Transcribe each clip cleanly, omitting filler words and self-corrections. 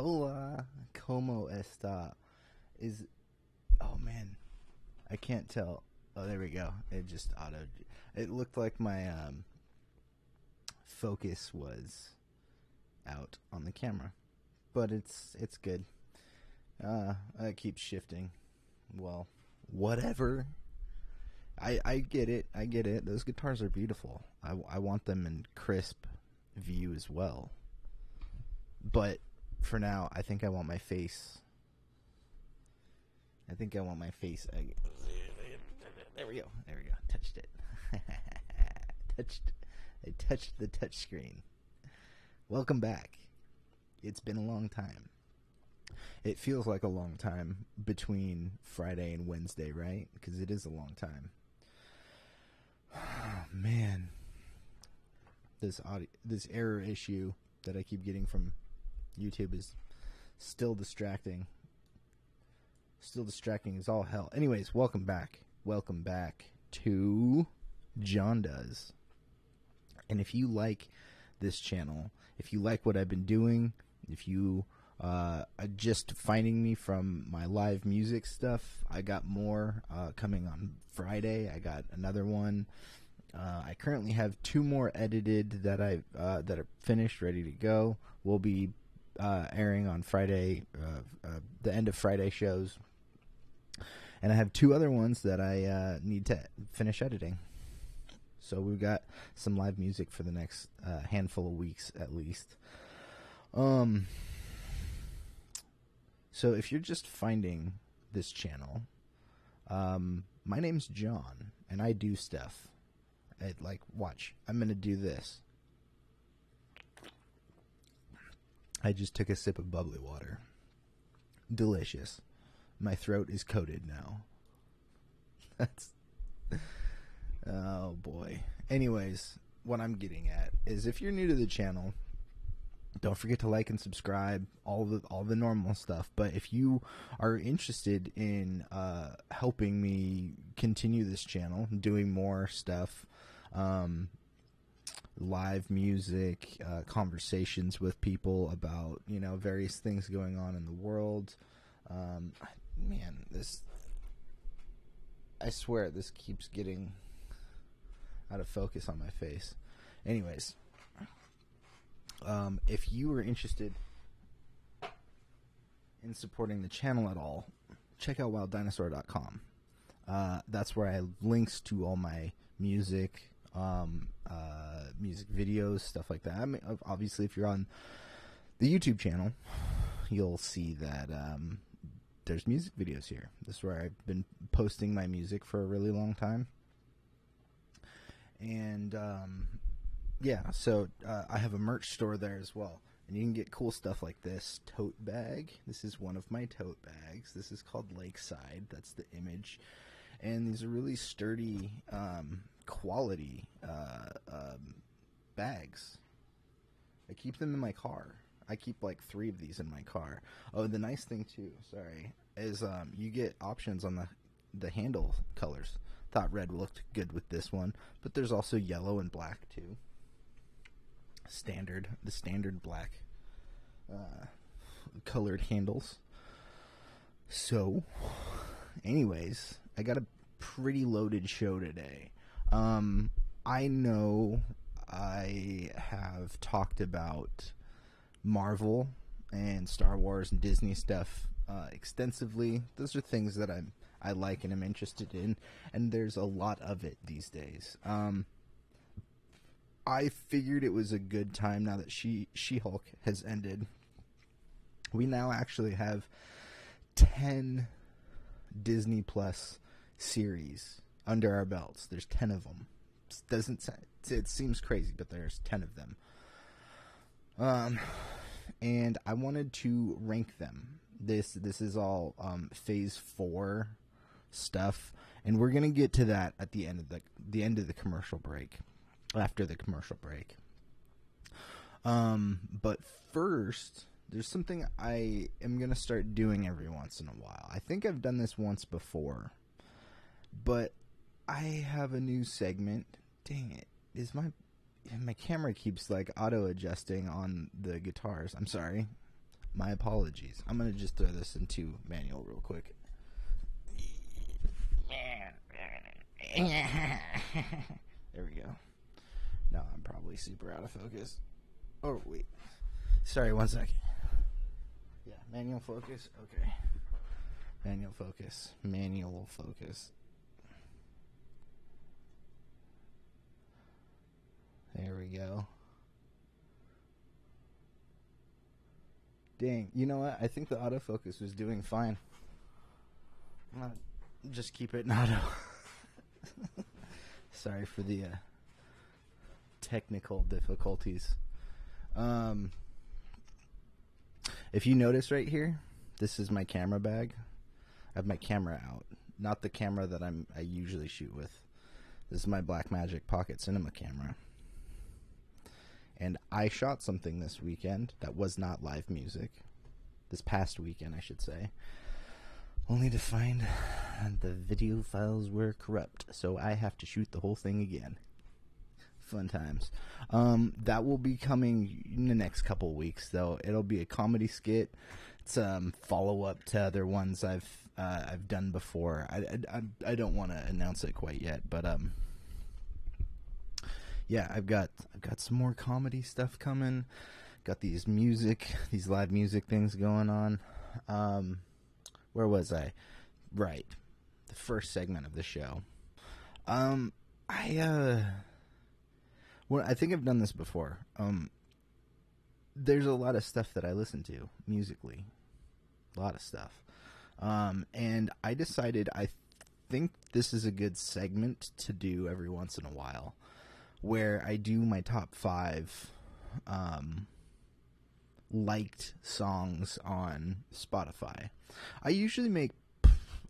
Hola, como esta? Is oh man, I can't tell. Oh, there we go. It just auto. It looked like my focus was out on the camera, but it's good. I keep shifting. Well, whatever. I get it. I get it. Those guitars are beautiful. I want them in crisp view as well. But for now, I think I want my face. There we go. There we go. Touched it. I touched the touch screen. Welcome back. It's been a long time. It feels like a long time between Friday and Wednesday, right? Because it is a long time. Oh, man. This error issue that I keep getting from YouTube is still distracting. Still distracting as all hell. Anyways, welcome back. Welcome back to Jon Does. And if you like this channel, if you like what I've been doing, if you are just finding me from my live music stuff, I got more coming on Friday. I got another one. I currently have 2 more edited that that are finished, ready to go. We'll be airing on Friday, the end of Friday shows. And I have 2 other ones that I need to finish editing. So we've got some live music for the next handful of weeks at least. So if you're just finding this channel, my name's Jon, and I do stuff. Watch, I'm going to do this. I just took a sip of bubbly water. Delicious. My throat is coated now. Oh boy. Anyways, what I'm getting at is if you're new to the channel, don't forget to like and subscribe, all the normal stuff. But if you are interested in helping me continue this channel, doing more stuff, live music, conversations with people about various things going on in the world. Man, I swear this keeps getting out of focus on my face. Anyways, if you are interested in supporting the channel at all, check out wilddinosaur.com. That's where I have links to all my music, music videos, stuff like that. I mean, obviously, if you're on the YouTube channel, you'll see that there's music videos here. This is where I've been posting my music for a really long time. And yeah, so I have a merch store there as well, and you can get cool stuff like this tote bag. This is one of my tote bags. This is called Lakeside. That's the image, and these are really sturdy, quality bags. I keep them in my car. I keep like 3 of these in my car. Oh, the nice thing too, sorry, is you get options on the handle colors. Thought red looked good with this one, but there's also yellow and black too. The standard black colored handles. So, anyways, I got a pretty loaded show today. I know I have talked about Marvel and Star Wars and Disney stuff extensively. Those are things that I like and I'm interested in, and there's a lot of it these days. I figured it was a good time now that She-Hulk has ended. We now actually have 10 Disney Plus series under our belts. There's 10 of them. It seems crazy, but there's 10 of them. And I wanted to rank them. This is all phase 4 stuff, and we're gonna get to that at the end of the commercial break. After the commercial break. But first, there's something I am gonna start doing every once in a while. I think I've done this once before, but I have a new segment. Dang it! My camera keeps like auto adjusting on the guitars. I'm sorry. My apologies. I'm going to just throw this into manual real quick. There we go. Now I'm probably super out of focus. Oh, wait. Sorry, 1 second. Yeah, manual focus. Okay. Manual focus. Manual focus. There we go. Dang. You know what? I think the autofocus was doing fine. I'm going to just keep it in auto. Sorry for the technical difficulties. If you notice right here, this is my camera bag. I have my camera out, not the camera that I usually shoot with. This is my Blackmagic Pocket Cinema camera. And I shot something this weekend that was not live music. This past weekend, I should say. Only to find the video files were corrupt, so I have to shoot the whole thing again. Fun times. That will be coming in the next couple weeks, though. It'll be a comedy skit. It's follow-up to other ones I've done before. I don't want to announce it quite yet, but yeah, I've got some more comedy stuff coming. Got these live music things going on. Where was I? Right, the first segment of the show. I think I've done this before. There's a lot of stuff that I listen to musically, a lot of stuff, and I decided I think this is a good segment to do every once in a while, where I do my top 5 liked songs on Spotify. I usually make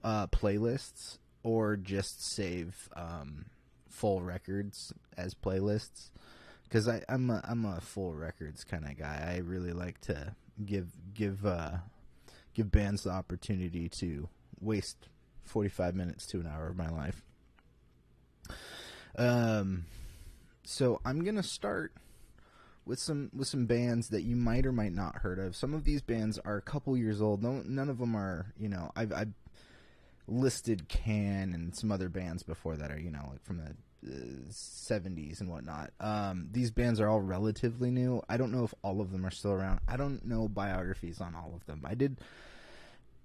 playlists or just save full records as playlists, because I'm a full records kind of guy. I really like to give bands the opportunity to waste 45 minutes to an hour of my life. So I'm gonna start with some bands that you might or might not heard of. Some of these bands are a couple years old. None of them are, I've listed Can and some other bands before that are, like from the 70s and whatnot. These bands are all relatively new. I don't know if all of them are still around. I don't know biographies on all of them. I did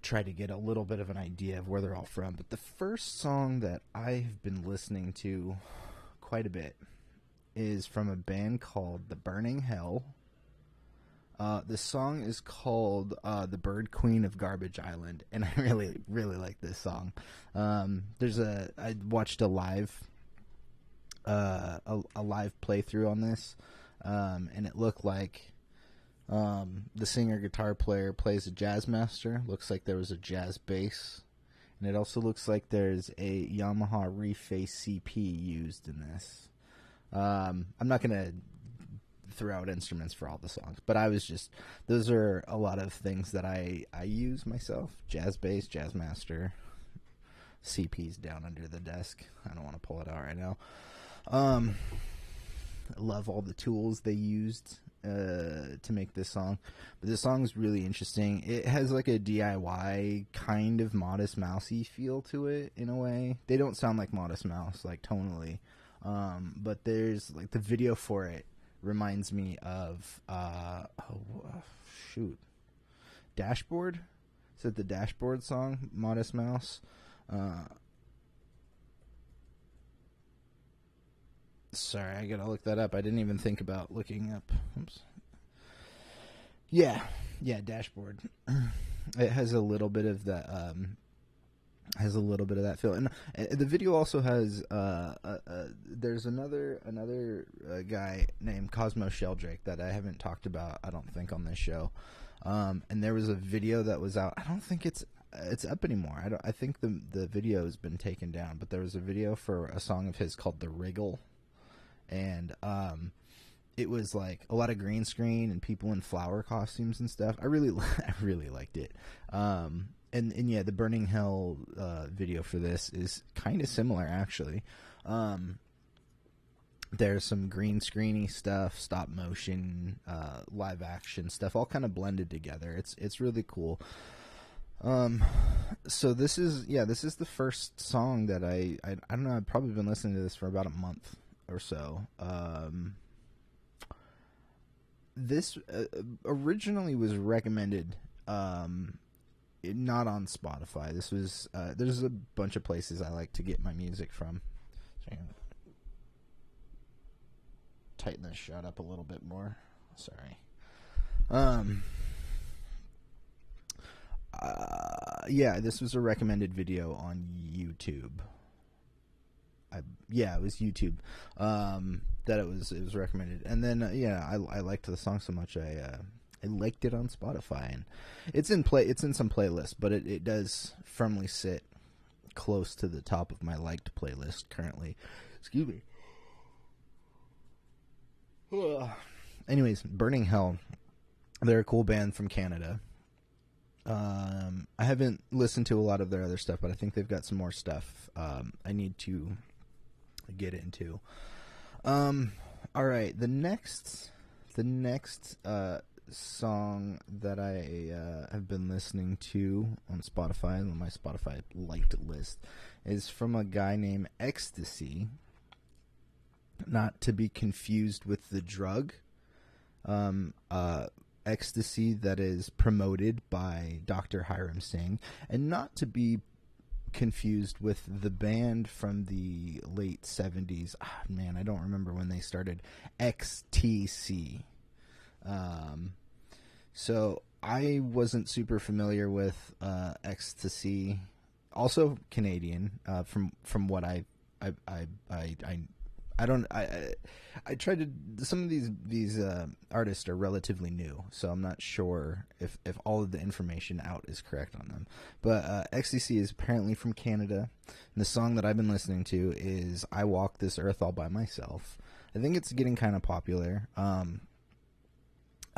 try to get a little bit of an idea of where they're all from, but the first song that I've been listening to quite a bit is from a band called The Burning Hell. The song is called The Bird Queen of Garbage Island, and I really, really like this song. I watched a live playthrough on this, and it looked like the singer guitar player plays a jazz master. Looks like there was a jazz bass, and it also looks like there's a Yamaha Reface CP used in this. I'm not gonna throw out instruments for all the songs, but those are a lot of things that I use myself. Jazz bass, jazz master, CP's down under the desk. I don't want to pull it out right now. I love all the tools they used to make this song, but this song is really interesting. It has like a DIY kind of Modest Mousey feel to it in a way. They don't sound like Modest Mouse, like tonally, but there's like the video for it reminds me of Dashboard. Is it the Dashboard song, Modest Mouse? Sorry, I gotta look that up. I didn't even think about looking up. Oops. Yeah, Dashboard. It has a little bit of that. Feel, and the video also has. There's another guy named Cosmo Sheldrake that I haven't talked about, I don't think, on this show. And there was a video that was out. I don't think it's up anymore. I think the video has been taken down. But there was a video for a song of his called "The Wriggle." And it was like a lot of green screen and people in flower costumes and stuff. I really liked it. And yeah, the Burning Hell video for this is kind of similar, actually. There's some green screeny stuff, stop motion, live action stuff, all kind of blended together. It's really cool. So this is the first song that I don't know. I've probably been listening to this for about a month or so. This originally was recommended, not on Spotify. This was there's a bunch of places I like to get my music from. So tighten this shot up a little bit more. Sorry. Yeah, this was a recommended video on YouTube. It was YouTube. That it was recommended, and then I liked the song so much I liked it on Spotify, and it's in some playlists, but it does firmly sit close to the top of my liked playlist currently. Excuse me. Anyways, Burning Hell. They're a cool band from Canada. I haven't listened to a lot of their other stuff, but I think they've got some more stuff I need to get into. All right, the next song that I have been listening to on Spotify, on my Spotify liked list, is from a guy named EKKSTACY, not to be confused with the drug. Ecstasy that is promoted by Dr. Hiram Singh, and not to be confused with the band from the late 70s. Man, I don't remember when they started. XTC. So I wasn't super familiar with Ecstasy. Also Canadian. From what I tried to. Some of these artists are relatively new, so I'm not sure if all of the information out is correct on them. But XTC is apparently from Canada, and the song that I've been listening to is "I Walk This Earth All by Myself." I think it's getting kind of popular.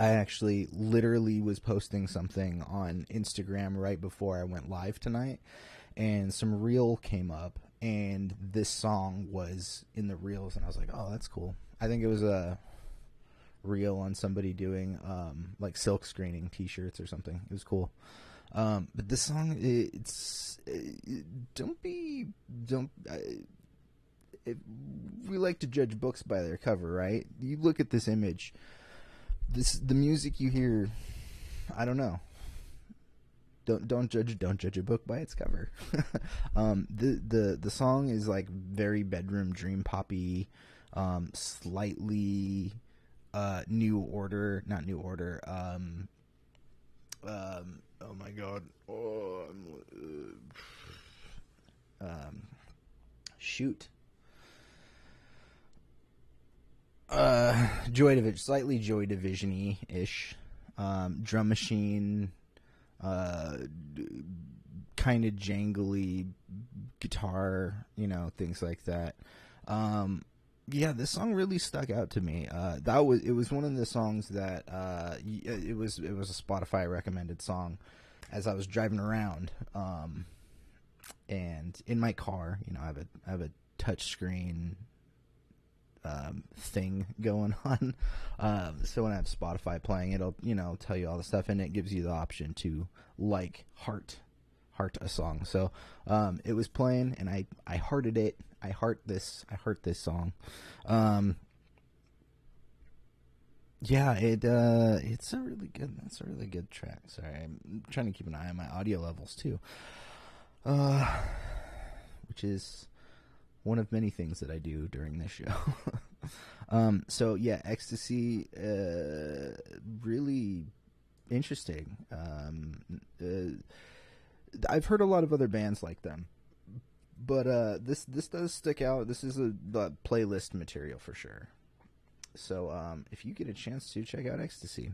I actually literally was posting something on Instagram right before I went live tonight, and some reel came up. And this song was in the reels, and I was like, "Oh, that's cool." I think it was a reel on somebody doing like silk screening T-shirts or something. It was cool. But this song, we like to judge books by their cover, right? You look at this image, the music you hear. I don't know. Don't judge a book by its cover. The song is like very bedroom dream poppy, slightly New Order, not New Order. Oh my God. Shoot. Joy Division, slightly Joy Division-y ish. Drum machine. Kind of jangly guitar, things like that. This song really stuck out to me. It was one of the songs that it was a Spotify recommended song as I was driving around, and in my car, I have a touch screen thing going on. So when I have Spotify playing, it'll tell you all the stuff, and it gives you the option to heart a song. So it was playing, and I hearted it. I heart this song. It's a really good track. Sorry, I'm trying to keep an eye on my audio levels too, which is one of many things that I do during this show. So yeah, Ecstasy, really interesting. I've heard a lot of other bands like them, but this does stick out. This is the playlist material for sure. So if you get a chance to check out Ecstasy.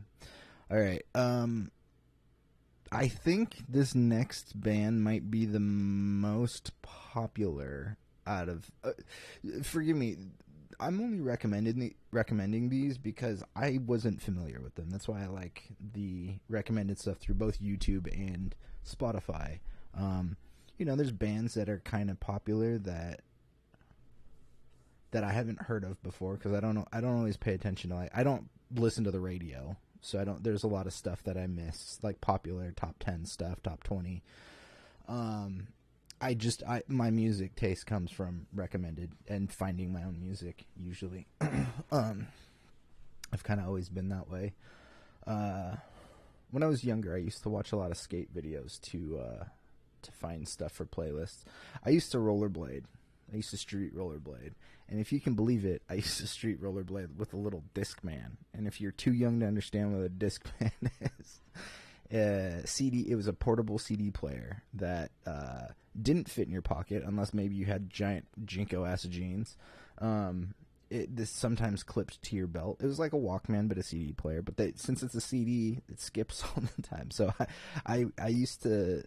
All right. I think this next band might be the most popular out of forgive me, I'm only recommending these because I wasn't familiar with them. That's why I like the recommended stuff through both YouTube and Spotify. There's bands that are kind of popular that that I haven't heard of before, because I don't know. I don't always pay attention to, like, I don't listen to the radio, so I don't. There's a lot of stuff that I miss, like popular top 10 stuff, top 20. My music taste comes from recommended and finding my own music usually. I've kind of always been that way. When I was younger, I used to watch a lot of skate videos to find stuff for playlists. I used to rollerblade. I used to street rollerblade. And if you can believe it, I used to street rollerblade with a little Discman. And if you're too young to understand what a Discman is, it was a portable CD player that didn't fit in your pocket unless maybe you had giant Jinko-ass jeans. This sometimes clipped to your belt. It was like a Walkman, but a CD player. But since it's a CD, it skips all the time. So I used to...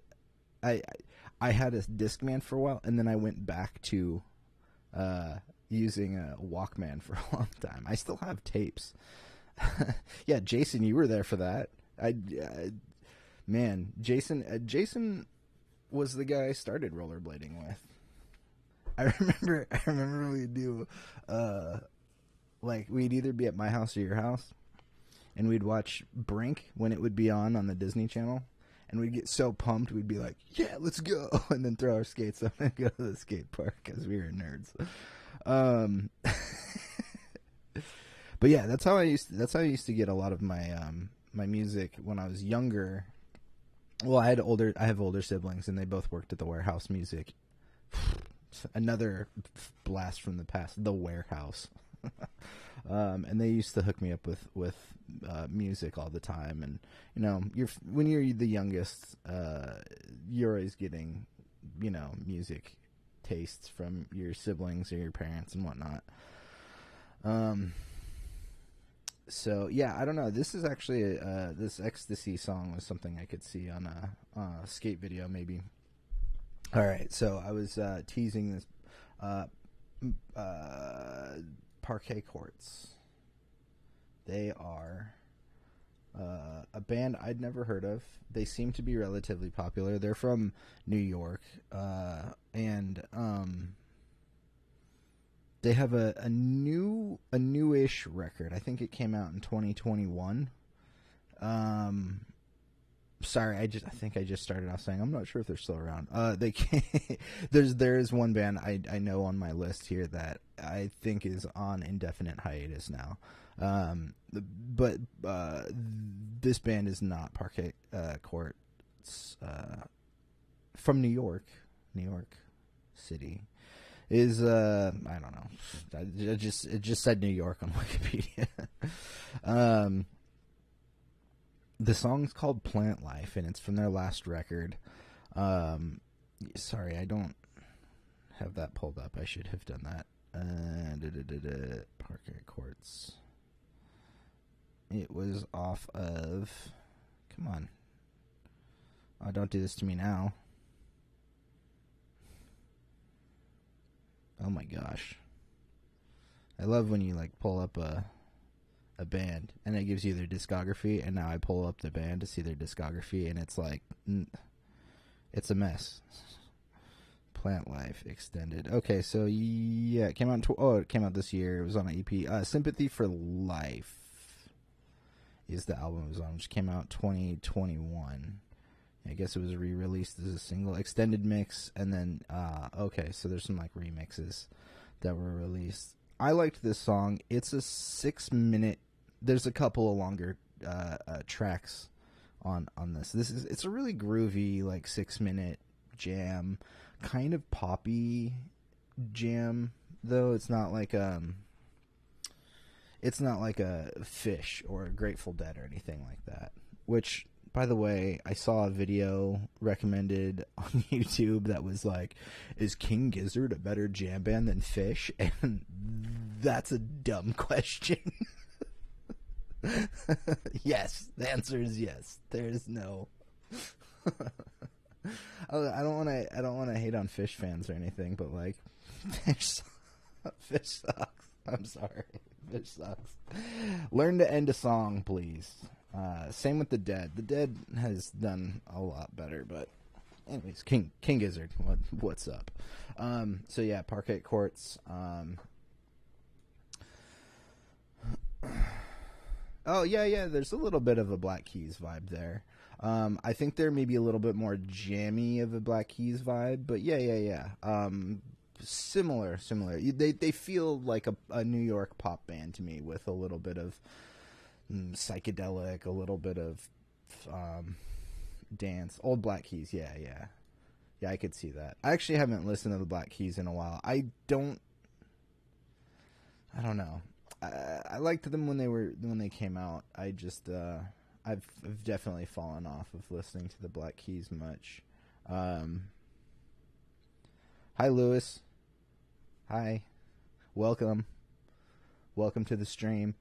I had a Discman for a while, and then I went back to using a Walkman for a long time. I still have tapes. Yeah, Jason, you were there for that. Man, Jason was the guy I started rollerblading with. I remember we'd do, like, we'd either be at my house or your house, and we'd watch Brink when it would be on the Disney Channel. And we'd get so pumped, we'd be like, yeah, let's go. And then throw our skates up and go to the skate park because we were nerds. But yeah, that's how I used to get a lot of my my music when I was younger. Well, I have older siblings, and they both worked at the Warehouse Music. Another blast from the past, the Warehouse. And they used to hook me up with music all the time. And when you're the youngest, you're always getting music tastes from your siblings or your parents and whatnot. So yeah, I don't know. This is actually this Ecstasy song was something I could see on a skate video maybe. All right, so I was teasing this Parquet Courts. They are a band I'd never heard of. They seem to be relatively popular. They're from New York, and they have a newish record. I think it came out in 2021. Sorry, I think I just started off saying I'm not sure if they're still around. There is one band I know on my list here that I think is on indefinite hiatus now. But this band is not Parquet Courts. From New York City. Is I don't know. It just said New York on Wikipedia. The song's called Plant Life, and it's from their last record. Sorry, I don't have that pulled up. I should have done that. Parquet Courts. It was off of... Come on. Oh, don't do this to me now. Oh my gosh. I love when you pull up a band and it gives you their discography, and now I pull up the band to see their discography, and it's it's a mess. Plant Life Extended. Okay, so yeah, it came out it came out this year. It was on an EP. Sympathy for Life is the album it was on, which came out 2021. I guess it was re-released as a single extended mix, and then okay, so there's some remixes that were released. I liked this song. It's a 6-minute. There's a couple of longer tracks on this. It's a really groovy 6-minute jam, kind of poppy jam, though. It's not like a Fish or a Grateful Dead or anything like that, which, by the way, I saw a video recommended on YouTube that was is King Gizzard a better jam band than Fish? And that's a dumb question. Yes, the answer is yes. There's no... I don't want to hate on Fish fans or anything, but Fish sucks. I'm sorry. Fish sucks. Learn to end a song, please. Same with the Dead. The Dead has done a lot better, but anyways, King Gizzard, what's up? So yeah, Parquet Courts. Oh yeah. There's a little bit of a Black Keys vibe there. I think they're maybe a little bit more jammy of a Black Keys vibe, but yeah. Similar. They feel like a New York pop band to me, with a little bit of psychedelic, a little bit of dance. Old Black Keys, yeah. I could see that. I actually haven't listened to the Black Keys in a while. I don't know. I liked them when they came out. I just I've definitely fallen off of listening to the Black Keys much. Hi, Lewis. Hi. Welcome to the stream.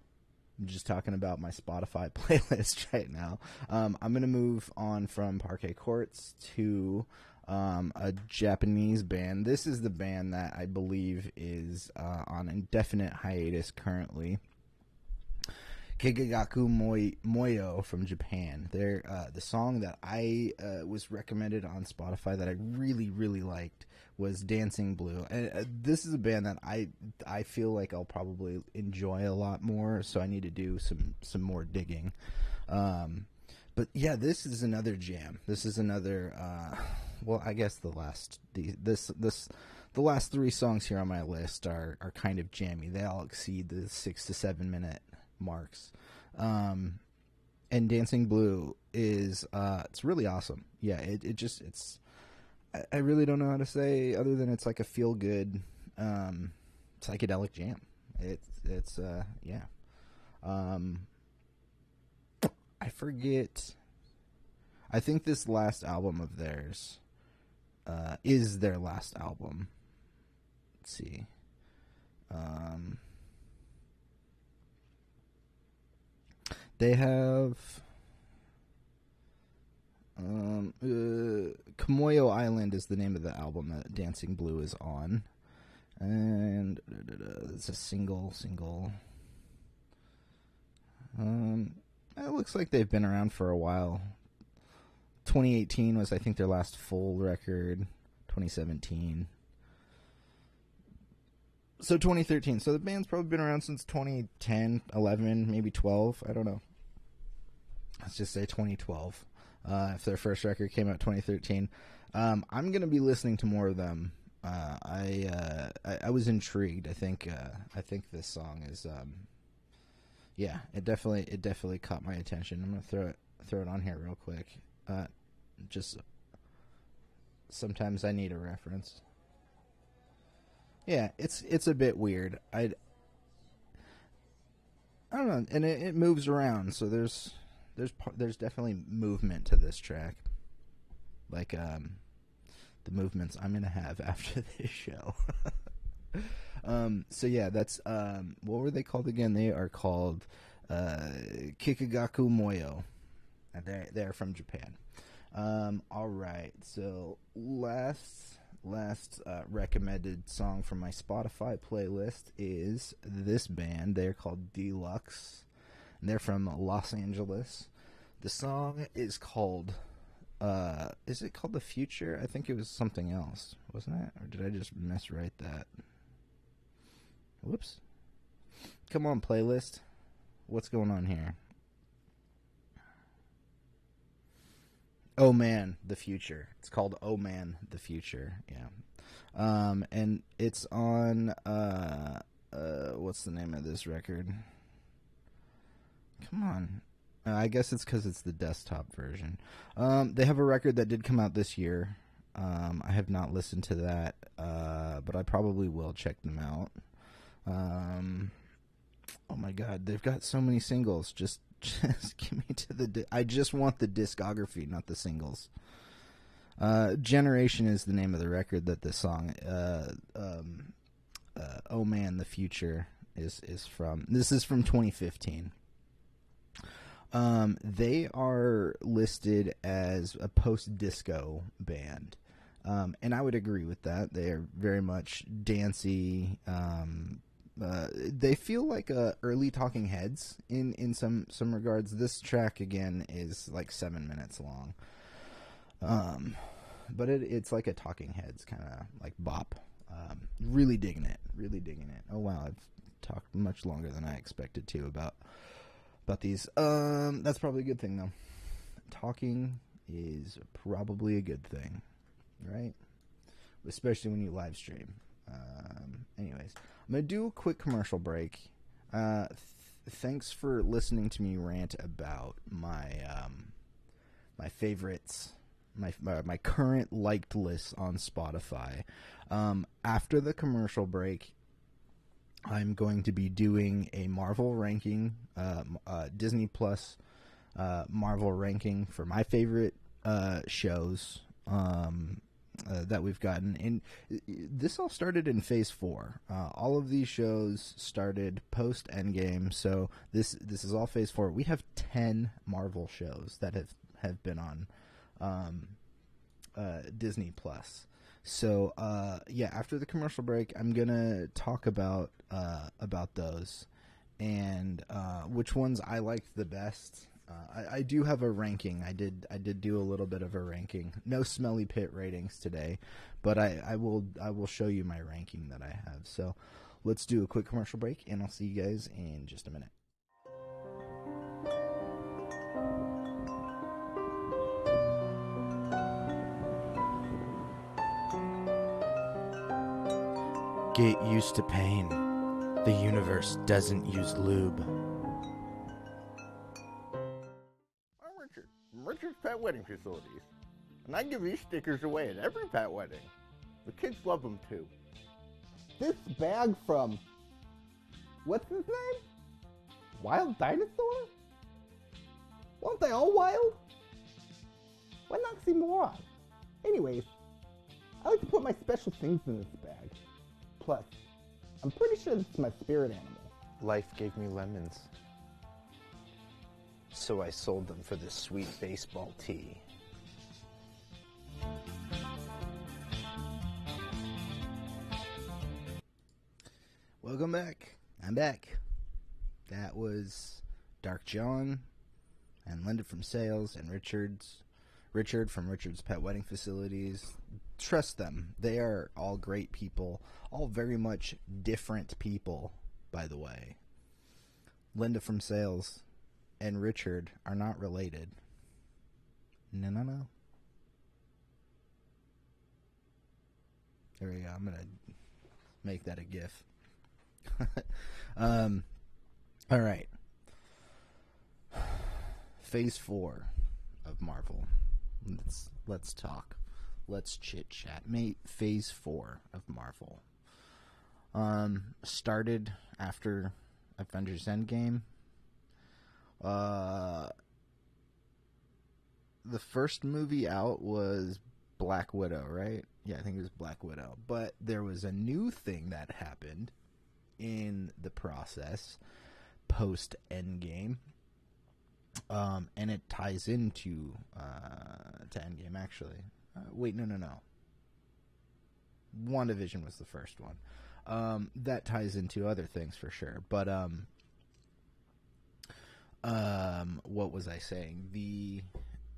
I'm just talking about my Spotify playlist right now. I'm going to move on from Parquet Courts to a Japanese band. This is the band that I believe is on indefinite hiatus currently. Kekkagaku Moyo from Japan. They're the song that I was recommended on Spotify that I really, really liked was Dancing Blue. And this is a band that I feel like I'll probably enjoy a lot more, so I need to do some more digging. But yeah, this is another jam. This is another well, I guess the last three songs here on my list are kind of jammy. They all exceed the 6 to 7 minute marks. And Dancing Blue is it's really awesome. Yeah, it's I really don't know how to say other than it's like a feel good psychedelic jam. It's yeah. I forget. I think this last album of theirs is their last album. Let's see. They have Kamoyo Island is the name of the album that Dancing Blue is on, and it's a single. It looks like they've been around for a while. 2018 was, I think, their last full record. 2017. So 2013. So the band's probably been around since 2010, 11, maybe 12. I don't know. Let's just say 2012. If their first record came out 2013. I'm going to be listening to more of them. I was intrigued. I think this song is yeah, it definitely caught my attention. I'm going to throw it on here real quick. Just sometimes I need a reference. Yeah, it's a bit weird. I don't know, and it moves around, so there's definitely movement to this track, like the movements I'm gonna have after this show. So yeah, that's what were they called again? They are called Kekkagaku Moyo, and they're from Japan. All right, so last recommended song from my Spotify playlist is this band. They're called Deluxe, and they're from Los Angeles. The song is called is it called The Future? I think it was something else, wasn't it? Or did I just miswrite that? Whoops. Come on, playlist. What's going on here? Oh Man, The Future. It's called Oh Man, The Future. Yeah. And it's on what's the name of this record? Come on. I guess it's because it's the desktop version. They have a record that did come out this year. I have not listened to that, but I probably will check them out. Oh my God, they've got so many singles. Just give me to the. I just want the discography, not the singles. Generation is the name of the record that this song, Oh Man, The Future is from. This is from 2015. They are listed as a post-disco band, and I would agree with that. They are very much dancey. They feel like early Talking Heads in some regards. This track again is like 7 minutes long, but it's like a Talking Heads kind of like bop. Really digging it. Oh wow, I've talked much longer than I expected to about about these. That's probably a good thing, though. Talking is probably a good thing, right? Especially when you live stream. Anyways, I'm going to do a quick commercial break. Thanks for listening to me rant about my my favorites, my current liked lists on Spotify. After the commercial break, I'm going to be doing a Marvel ranking, Disney Plus Marvel ranking for my favorite shows that we've gotten. And this all started in Phase 4. All of these shows started post Endgame, so this is all Phase 4. We have 10 Marvel shows that have been on Disney Plus. So yeah, after the commercial break, I'm gonna talk about those and which ones I liked the best. I do have a ranking. I did do a little bit of a ranking. No smelly pit ratings today, but I will show you my ranking that I have. So let's do a quick commercial break, and I'll see you guys in just a minute. Get used to pain. The universe doesn't use lube. I'm Richard from Richard's Pet Wedding Facilities, and I give these stickers away at every pet wedding. The kids love them too. This bag from, what's his name? Wild Dinosaur? Weren't they all wild? What an oxymoron. Anyways, I like to put my special things in this bag. Plus, I'm pretty sure this is my spirit animal. Life gave me lemons, so I sold them for this sweet baseball tee. Welcome back. I'm back. That was Dark John and Linda from Sales and Richard from Richard's Pet Wedding Facilities. Trust them. They are all great people. All very much different people, by the way. Linda from Sales and Richard are not related. No. There we go. I'm going to make that a GIF. All right. Phase 4 of Marvel. Let's talk. Let's chit chat. Phase 4 of Marvel. Started after Avengers Endgame. The first movie out was Black Widow, right? Yeah, I think it was Black Widow. But there was a new thing that happened in the process post Endgame. And it ties into to Endgame, actually. Wait, no. WandaVision was the first one. That ties into other things for sure. But what was I saying? The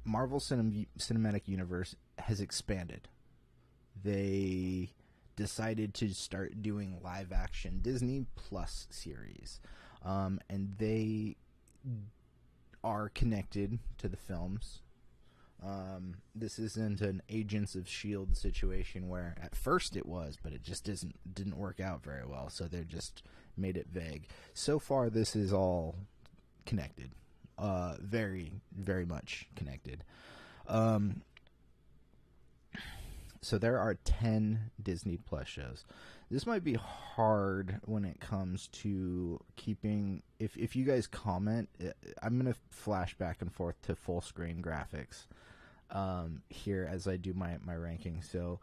Marvel Cinematic Universe has expanded. They decided to start doing live action Disney Plus series. And they are connected to the films. This isn't an Agents of S.H.I.E.L.D. situation where at first it was, but it just didn't work out very well, so they just made it vague. So far, this is all connected. Very, very much connected. So there are 10 Disney Plus shows. This might be hard when it comes to keeping... If you guys comment, I'm going to flash back and forth to full screen graphics here as I do my ranking. So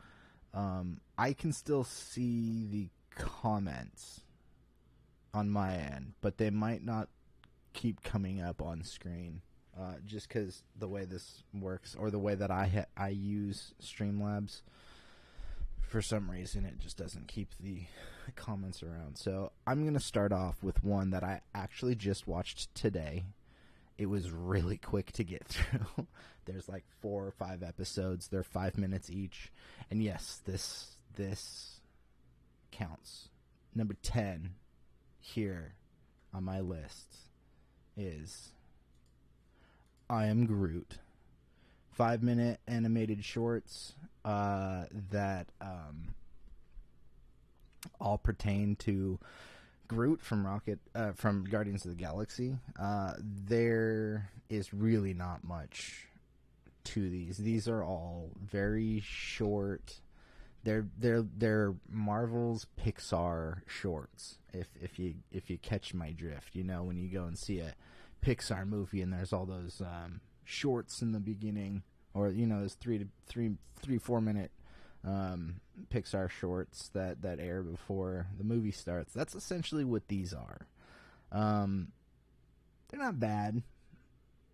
I can still see the comments on my end, but they might not keep coming up on screen just because the way this works, or the way that I use Streamlabs. For some reason, it just doesn't keep the comments around. So I'm going to start off with one that I actually just watched today. It was really quick to get through. There's like 4 or 5 episodes. They're 5 minutes each. And yes, this counts. Number 10 here on my list is I Am Groot. 5-minute animated shorts that all pertain to Groot from Guardians of the Galaxy. There is really not much to these. These are all very short. They're Marvel's Pixar shorts. If you catch my drift, when you go and see a Pixar movie and there's all those shorts in the beginning, or those 3-4 minute Pixar shorts that air before the movie starts. That's essentially what these are. They're not bad.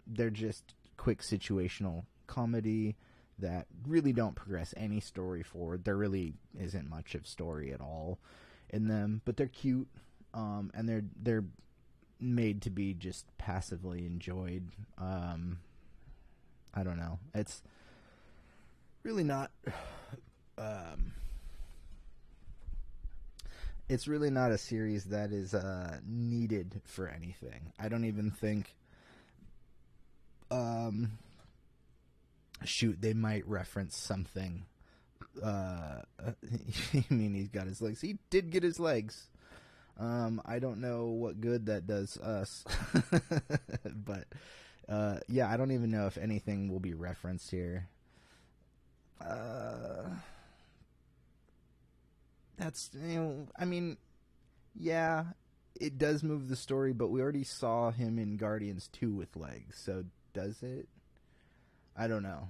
They're just quick situational comedy that really don't progress any story forward. There really isn't much of story at all in them, but they're cute, and they're made to be just passively enjoyed. I don't know. It's really not. It's really not a series that is needed for anything. I don't even think. Shoot, they might reference something. I mean, he's got his legs. He did get his legs. I don't know what good that does us. But, yeah, I don't even know if anything will be referenced here. That's, I mean, yeah, it does move the story, but we already saw him in Guardians 2 with legs, so does it? I don't know.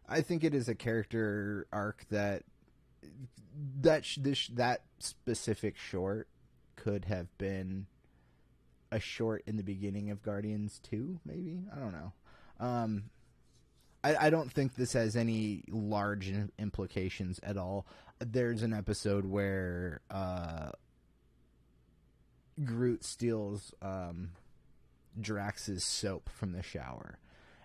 I think it is a character arc that specific short could have been a short in the beginning of Guardians 2, maybe? I don't know. I don't think this has any large implications at all. There's an episode where Groot steals Drax's soap from the shower.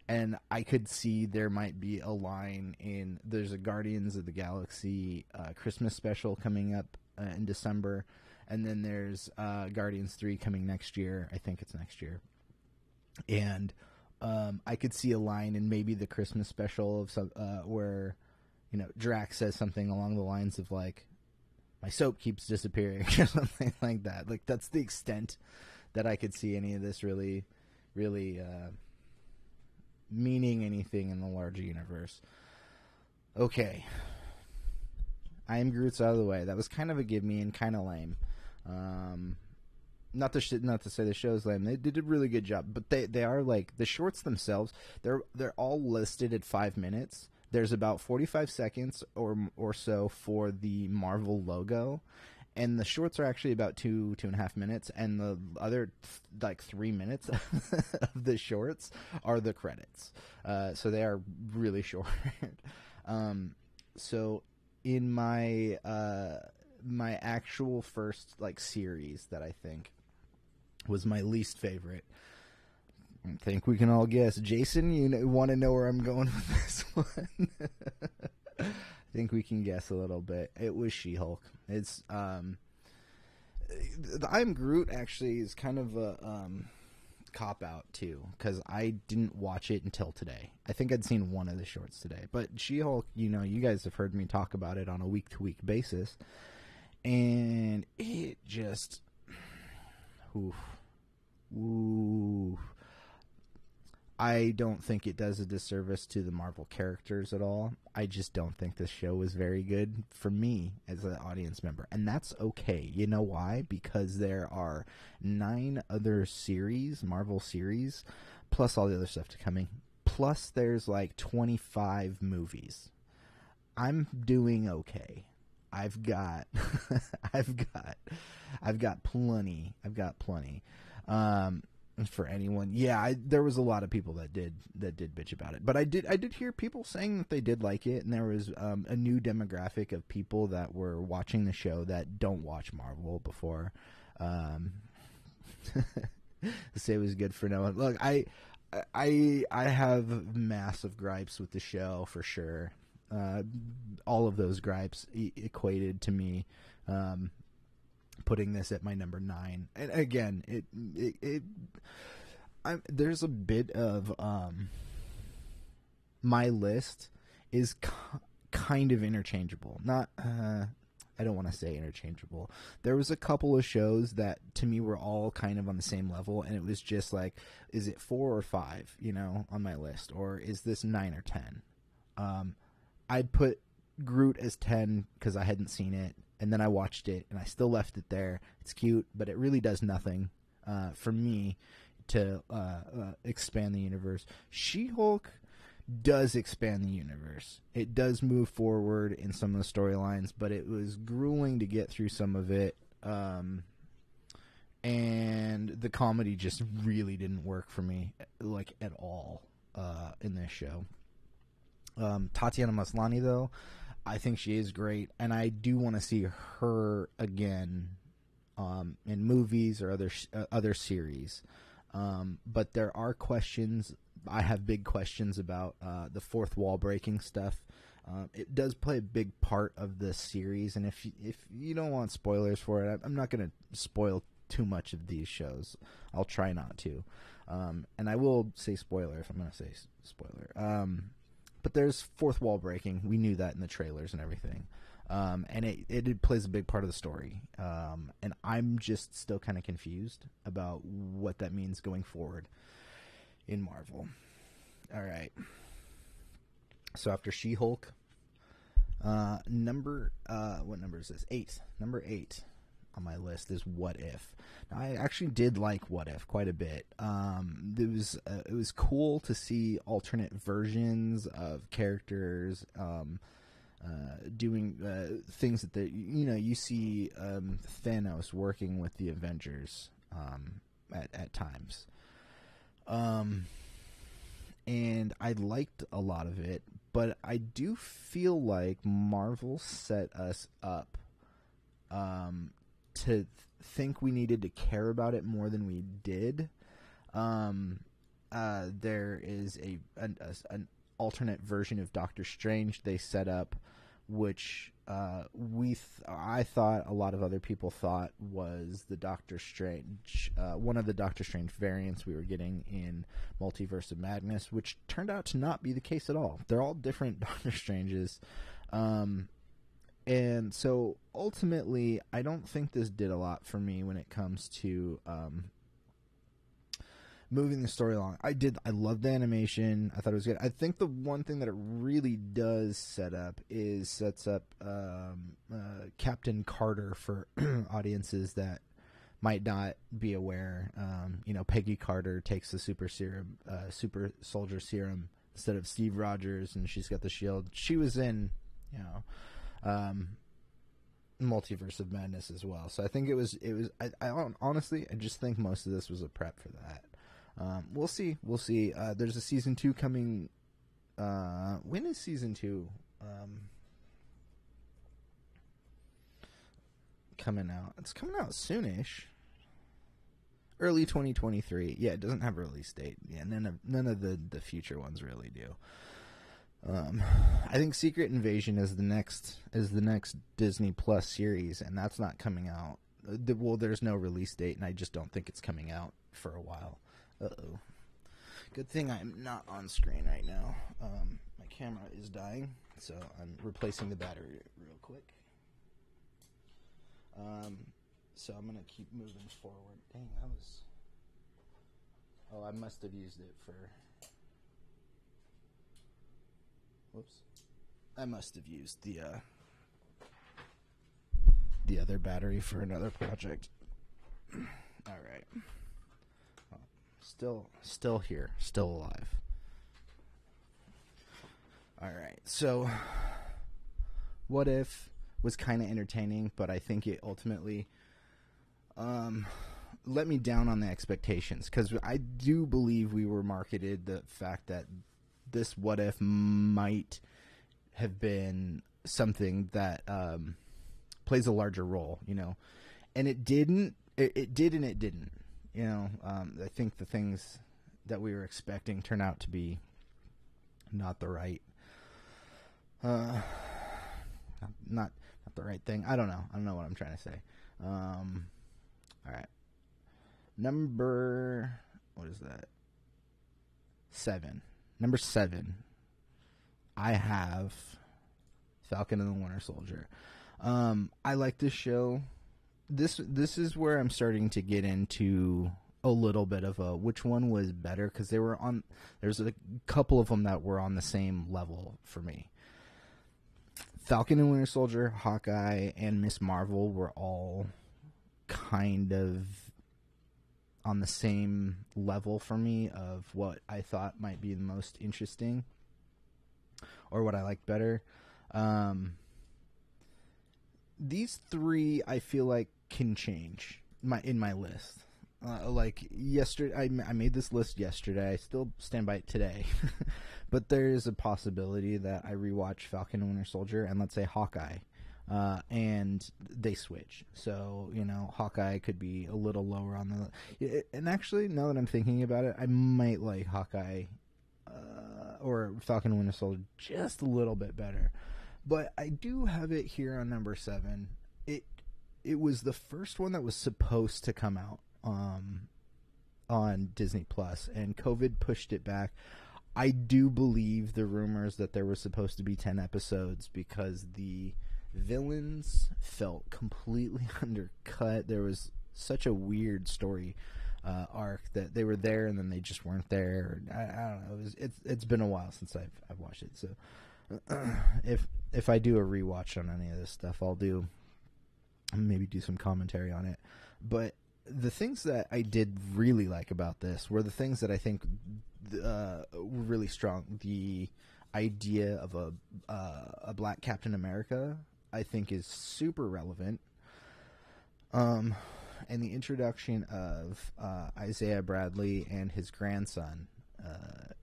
And I could see there might be a line there's a Guardians of the Galaxy Christmas special coming up in December. And then there's Guardians 3 coming next year. I think it's next year. And I could see a line in maybe the Christmas special of some where, Drax says something along the lines of like, my soap keeps disappearing or something like that. Like, that's the extent that I could see any of this really meaning anything in the larger universe. Okay. I Am Groot's out of the way. That was kind of a give me and kind of lame. Not to say the show's lame. They did a really good job, but they are like the shorts themselves. They're all listed at 5 minutes. There's about 45 seconds or so for the Marvel logo, and the shorts are actually about 2.5 minutes, and the other 3 minutes of the shorts are the credits. So they are really short. So in my my actual first series that I think was my least favorite, I think we can all guess. Jason, you want to know where I'm going with this one? I think we can guess a little bit. It was She-Hulk. It's I'm Groot actually is kind of a cop-out too, because I didn't watch it until today. I think I'd seen one of the shorts today, but She-Hulk, you guys have heard me talk about it on a week-to-week basis, and it just ooh. I don't think it does a disservice to the Marvel characters at all. I just don't think this show was very good for me as an audience member. And that's okay. You know why? Because there are 9 other series, Marvel series, plus all the other stuff to coming. Plus there's 25 movies. I'm doing okay. I've got plenty. For anyone, yeah, there was a lot of people that did bitch about it, but I did hear people saying that they did like it, and there was a new demographic of people that were watching the show that don't watch Marvel before. Say it was good for no one. Look, I have massive gripes with the show for sure. All of those gripes equated to me putting this at my number 9. And again, there's a bit of my list is kind of interchangeable. Not I don't want to say interchangeable. There was a couple of shows that to me were all kind of on the same level, and it was just like, is it 4 or 5, on my list, or is this 9 or 10? I'd put Groot as 10 because I hadn't seen it, and then I watched it, and I still left it there. It's cute, but it really does nothing for me to expand the universe. She-Hulk does expand the universe. It does move forward in some of the storylines, but it was grueling to get through some of it. And the comedy just really didn't work for me, like, at all in this show. Tatiana Maslany, though, I think she is great, and I do want to see her again in movies or other series. But there are questions. I have big questions about the fourth wall breaking stuff. It does play a big part of the series, and if you don't want spoilers for it, I'm not going to spoil too much of these shows. I'll try not to. And I will say spoiler if I'm going to say spoiler. But there's fourth wall breaking. We knew that in the trailers and everything. And it plays a big part of the story. And I'm just still kind of confused about what that means going forward in Marvel. All right. So after She-Hulk, what number is this? 8. Number 8 on my list is What If. Now, I actually did like What If quite a bit. It was cool to see alternate versions of characters doing things that you see Thanos working with the Avengers at times. And I liked a lot of it, but I do feel like Marvel set us up to think we needed to care about it more than we did. There is an alternate version of Doctor Strange they set up, which I thought a lot of other people thought was the Doctor Strange, one of the Doctor Strange variants we were getting in Multiverse of Madness, which turned out to not be the case at all. They're all different Doctor Stranges. And so ultimately, I don't think this did a lot for me when it comes to moving the story along. I loved the animation. I thought it was good. I think the one thing that it really does sets up Captain Carter for audiences that might not be aware. Peggy Carter takes the super soldier serum instead of Steve Rogers, and she's got the shield. She was in, Multiverse of Madness as well. So I think it was. I honestly, I just think most of this was a prep for that. We'll see. There's a season 2 coming. When is season 2 coming out? It's coming out soonish. Early 2023. Yeah, it doesn't have a release date. Yeah, none of the future ones really do. I think Secret Invasion is the next Disney Plus series, and that's not coming out. Well, there's no release date, and I just don't think it's coming out for a while. Uh-oh. Good thing I'm not on screen right now. My camera is dying, so I'm replacing the battery real quick. So I'm going to keep moving forward. Dang, that was... Oh, I must have used it for... Whoops. I must have used the other battery for another project. All right. Still here, still alive. All right. So, What If was kind of entertaining, but I think it ultimately let me down on the expectations, because I do believe we were marketed the fact that this What If might have been something that plays a larger role, and it didn't. It did and it didn't. I think the things that we were expecting turned out to be not the right, not the right thing. I don't know what I'm trying to say. All right. What is that? Number 7, I have Falcon and the Winter Soldier. I like this show. This is where I'm starting to get into a little bit of a which one was better, because there's a couple of them that were on the same level for me. Falcon and Winter Soldier, Hawkeye, and Miss Marvel were all kind of on the same level for me of what I thought might be the most interesting or what I liked better. These 3 I feel like can change in my list. Like yesterday, I made this list yesterday. I still stand by it today. But there is a possibility that I rewatch Falcon and Winter Soldier and let's say Hawkeye. And they switch. So, Hawkeye could be a little lower on the... And actually, now that I'm thinking about it, I might like Hawkeye or Falcon and Winter Soldier just a little bit better. But I do have it here on number 7. It was the first one that was supposed to come out on Disney Plus, and COVID pushed it back. I do believe the rumors that there was supposed to be 10 episodes because the villains felt completely undercut. There was such a weird story arc that they were there and then they just weren't there. I don't know. It's been a while since I've watched it. So if I do a rewatch on any of this stuff, I'll maybe do some commentary on it. But the things that I did really like about this were the things that I think were really strong. The idea of a black Captain America, I think, is super relevant. And the introduction of Isaiah Bradley and his grandson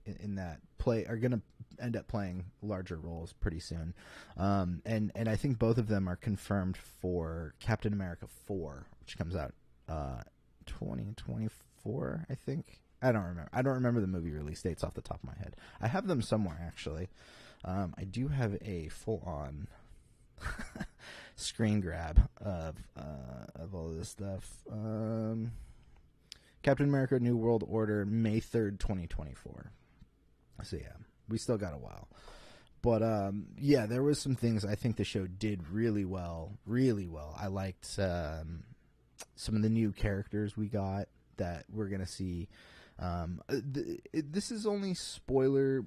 in that play are going to end up playing larger roles pretty soon. And I think both of them are confirmed for Captain America 4, which comes out 2024, I think. I don't remember the movie release dates off the top of my head. I have them somewhere, actually. I do have a full-on screen grab of all of this stuff. Captain America New World Order, May 3rd, 2024. So yeah, we still got a while. But yeah, there was some things I think the show did really well. I liked some of the new characters we got that we're going to see. This is only spoiler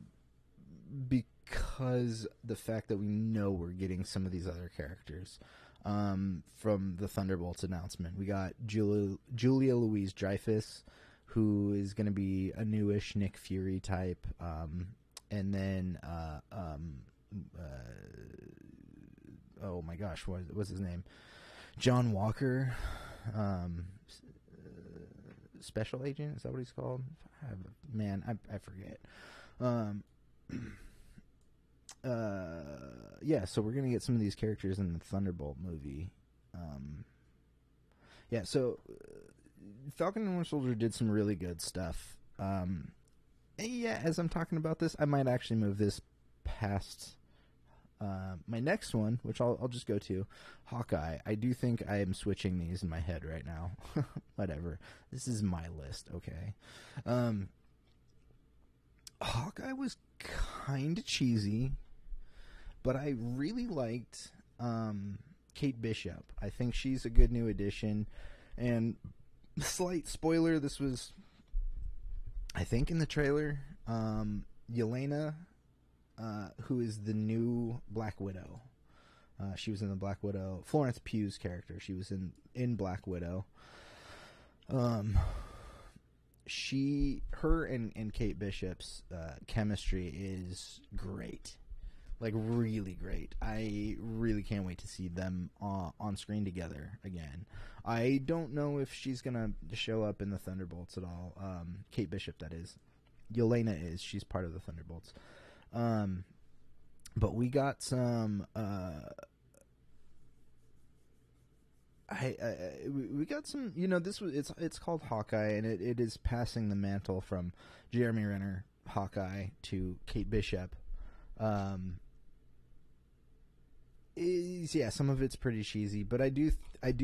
because the fact that we know we're getting some of these other characters from the Thunderbolts announcement. We got Julia Louis-Dreyfus, who is going to be a newish Nick Fury type, and then oh my gosh, what's his name? John Walker, Special Agent, is that what he's called? I forget. Yeah, so we're gonna get some of these characters in the Thunderbolt movie. Yeah, so Falcon and Winter Soldier did some really good stuff. Yeah, as I'm talking about this, I might actually move this past my next one, which I'll just go to, Hawkeye. I do think I am switching these in my head right now. Whatever. This is my list, okay? Hawkeye was kind of cheesy, but I really liked Kate Bishop. I think she's a good new addition. And slight spoiler, this was, I think, in the trailer. Yelena, who is the new Black Widow. She was in the Black Widow. Florence Pugh's character. She was in Black Widow. Her and Kate Bishop's chemistry is great. Like, really great. I really can't wait to see them on screen together again. I don't know if she's going to show up in the Thunderbolts at all. Kate Bishop, that is. Yelena is. She's part of the Thunderbolts. But we got some... we got some, it's called Hawkeye, and it is passing the mantle from Jeremy Renner, Hawkeye, to Kate Bishop. Some of it's pretty cheesy, but I do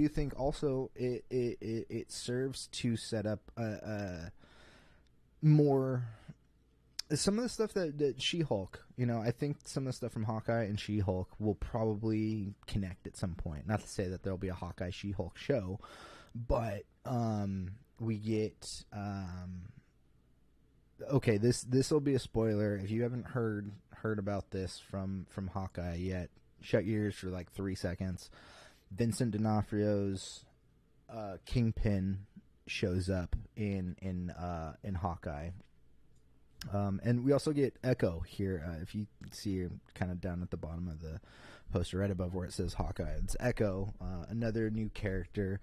think also it serves to set up a more some of the stuff that She-Hulk, I think some of the stuff from Hawkeye and She-Hulk will probably connect at some point. Not to say that there'll be a Hawkeye She-Hulk show, but we get okay. This will be a spoiler if you haven't heard about this from Hawkeye yet. Shut your ears for like 3 seconds. Vincent D'Onofrio's Kingpin shows up in Hawkeye. And we also get Echo here. If you see kind of down at the bottom of the poster, right above where it says Hawkeye, it's Echo, another new character,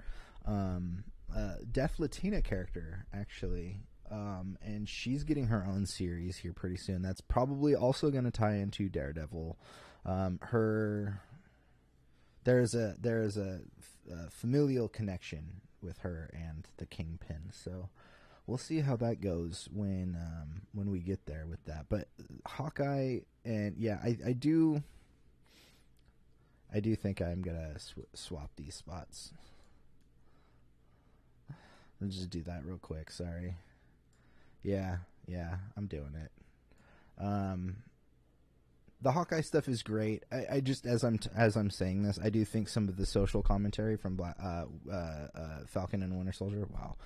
deaf Latina character, actually. And she's getting her own series here pretty soon. That's probably also going to tie into Daredevil. There's a familial connection with her and the Kingpin, so we'll see how that goes when we get there with that. But Hawkeye, and yeah, I do think I'm gonna swap these spots. I'll just do that real quick. Sorry. Yeah, I'm doing it. The Hawkeye stuff is great. I just as I'm saying this, I do think some of the social commentary from Falcon and Winter Soldier. Wow.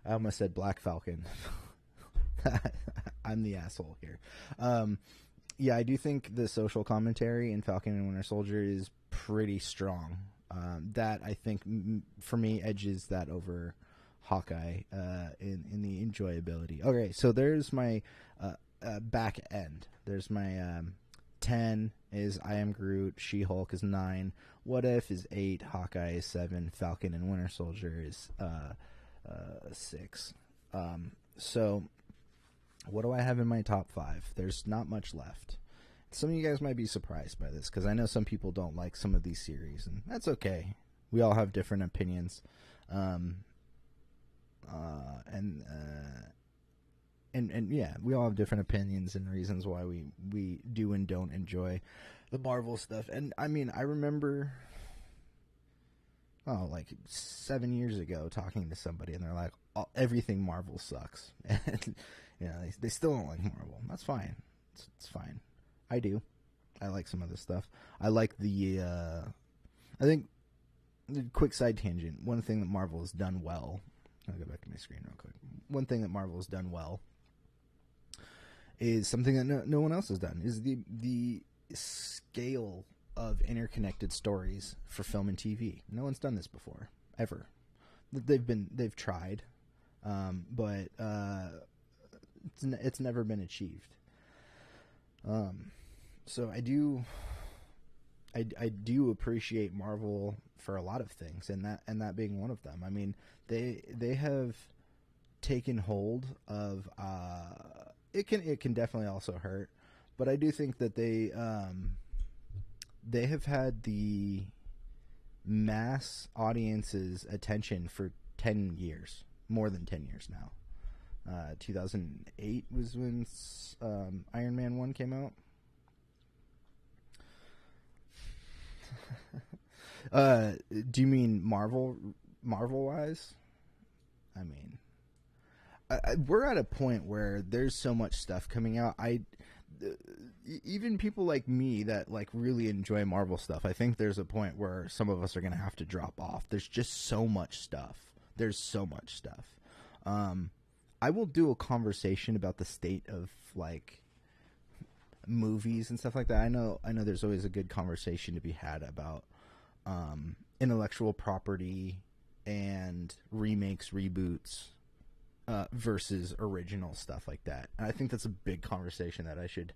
I almost said Black Falcon. I'm the asshole here. Yeah, I do think the social commentary in Falcon and Winter Soldier is pretty strong. That I think for me edges that over Hawkeye in the enjoyability. Okay, so there's my back end. There's my 10 is I Am Groot, She-Hulk is 9, What If is 8, Hawkeye is 7, Falcon and Winter Soldier is 6. So what do I have in my top 5? There's not much left. Some of you guys might be surprised by this because I know some people don't like some of these series, and that's okay. We all have different opinions. And yeah, we all have different opinions and reasons why we do and don't enjoy the Marvel stuff. And I mean, I remember, like 7 years ago talking to somebody and they're like, everything Marvel sucks. And, they still don't like Marvel. That's fine. It's fine. I do. I like some of this stuff. I like I think, quick side tangent, one thing that Marvel has done well, I'll go back to my screen real quick. One thing that Marvel has done well is something that no one else has done, is the scale of interconnected stories for film and TV. No one's done this before, ever. They've tried, but it's never been achieved. So I do appreciate Marvel for a lot of things, and that being one of them. I mean, they have taken hold of it can definitely also hurt, but I do think that they have had the mass audience's attention for 10 years, more than 10 years now. 2008 was when Iron Man 1 came out. Do you mean Marvel-wise? I mean, we're at a point where there's so much stuff coming out. Even people like me that like really enjoy Marvel stuff, I think there's a point where some of us are going to have to drop off. There's just so much stuff. There's so much stuff. I will do a conversation about the state of like movies and stuff like that. I know there's always a good conversation to be had about intellectual property and remakes, reboots versus original stuff like that. And I think that's a big conversation that I should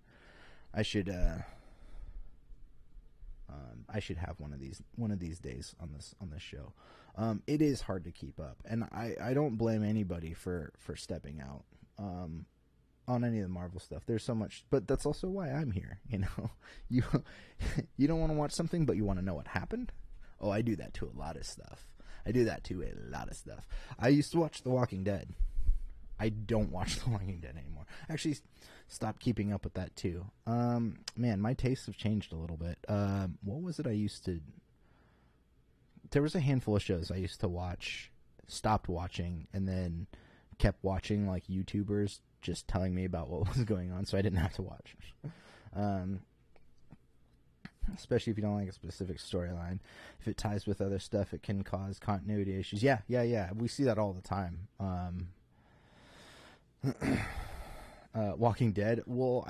have one of these days on this show. It is hard to keep up, and I don't blame anybody for stepping out on any of the Marvel stuff. There's so much, but that's also why I'm here. You don't want to watch something, but you want to know what happened. Oh, I do that to a lot of stuff. I used to watch The Walking Dead. I don't watch The Walking Dead anymore. Actually, stopped keeping up with that too. Man, my tastes have changed a little bit. What was it I used to... There was a handful of shows I used to watch, stopped watching, and then kept watching like YouTubers just telling me about what was going on, so I didn't have to watch. Especially if you don't like a specific storyline. If it ties with other stuff, it can cause continuity issues. Yeah. We see that all the time. Walking Dead. Well,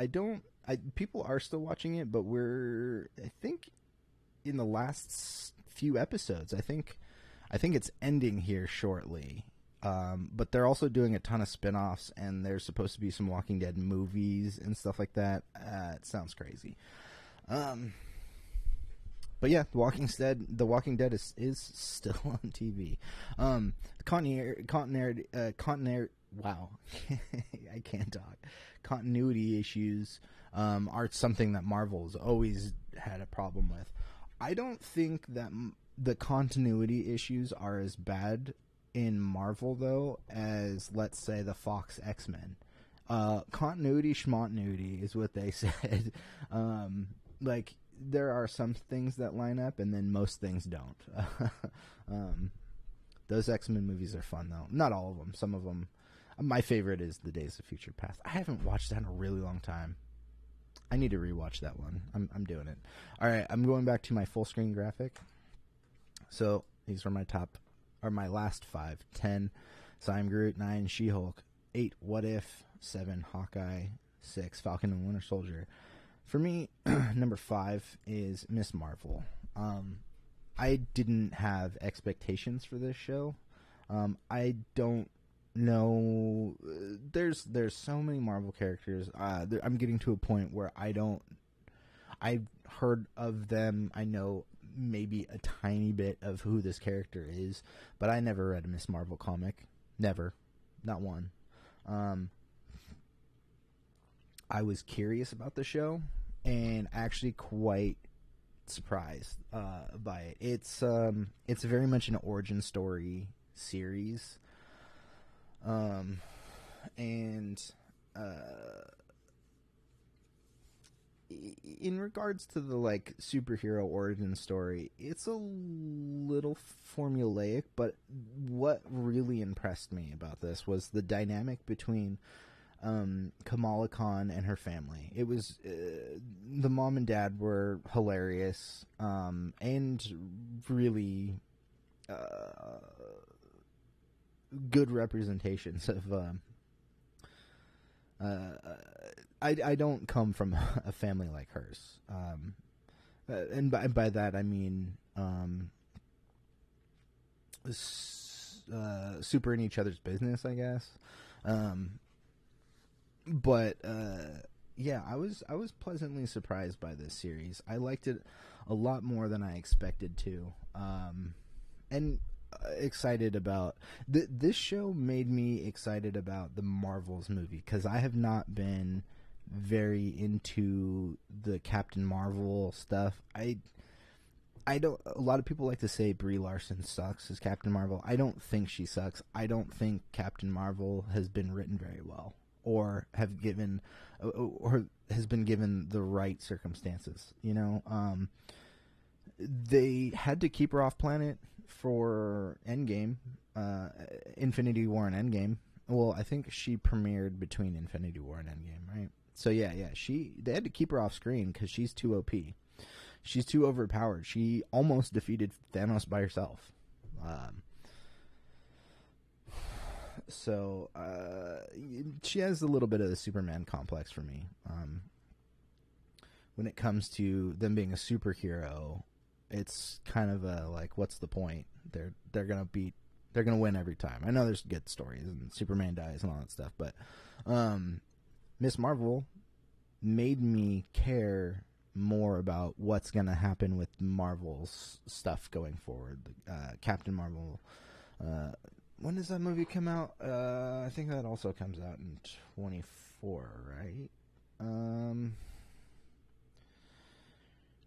people are still watching it, but I think, in the last few episodes. I think it's ending here shortly. But they're also doing a ton of spin-offs, and there's supposed to be some Walking Dead movies and stuff like that. It sounds crazy. But yeah, The Walking Dead is still on TV. Wow, I can't talk. Continuity issues are something that Marvel's always had a problem with. I don't think that the continuity issues are as bad in Marvel, though, as, let's say, the Fox X-Men. Continuity schmontinuity is what they said. Like, there are some things that line up, and then most things don't. Those X-Men movies are fun, though. Not all of them. Some of them. My favorite is The Days of Future Past. I haven't watched that in a really long time. I need to rewatch that one. I'm doing it. All right, I'm going back to my full screen graphic. So these are my last 5. 10, Cyme Groot. 9, She-Hulk. 8, What If. 7, Hawkeye. 6, Falcon and Winter Soldier. For me, number 5 is Miss Marvel. I didn't have expectations for this show. I don't know. There's so many Marvel characters. I'm getting to a point where I've heard of them. I know maybe a tiny bit of who this character is, but I never read a Miss Marvel comic. Never. Not one. I was curious about the show, and actually quite surprised by it. It's very much an origin story series, and in regards to the like superhero origin story, it's a little formulaic, but what really impressed me about this was the dynamic between Kamala Khan and her family. It was the mom and dad were hilarious, and really good representations of I don't come from a family like hers, and by that I mean super in each other's business, I guess. But yeah, I was pleasantly surprised by this series. I liked it a lot more than I expected to, and excited about this show. Made me excited about the Marvels movie, because I have not been very into the Captain Marvel stuff. I don't. A lot of people like to say Brie Larson sucks as Captain Marvel. I don't think she sucks. I don't think Captain Marvel has been written very well, or has been given the right circumstances. You know, they had to keep her off planet for Endgame, Infinity War and Endgame. Well, I think she premiered between Infinity War and Endgame, right? So yeah, they had to keep her off screen because she's too OP. She's too overpowered. She almost defeated Thanos by herself. So she has a little bit of the Superman complex for me. When it comes to them being a superhero, it's kind of a like, what's the point? They're gonna win every time. I know there's good stories and Superman dies and all that stuff, but Miss Marvel made me care more about what's gonna happen with Marvel's stuff going forward. Captain Marvel. When does that movie come out? I think that also comes out in 24, right?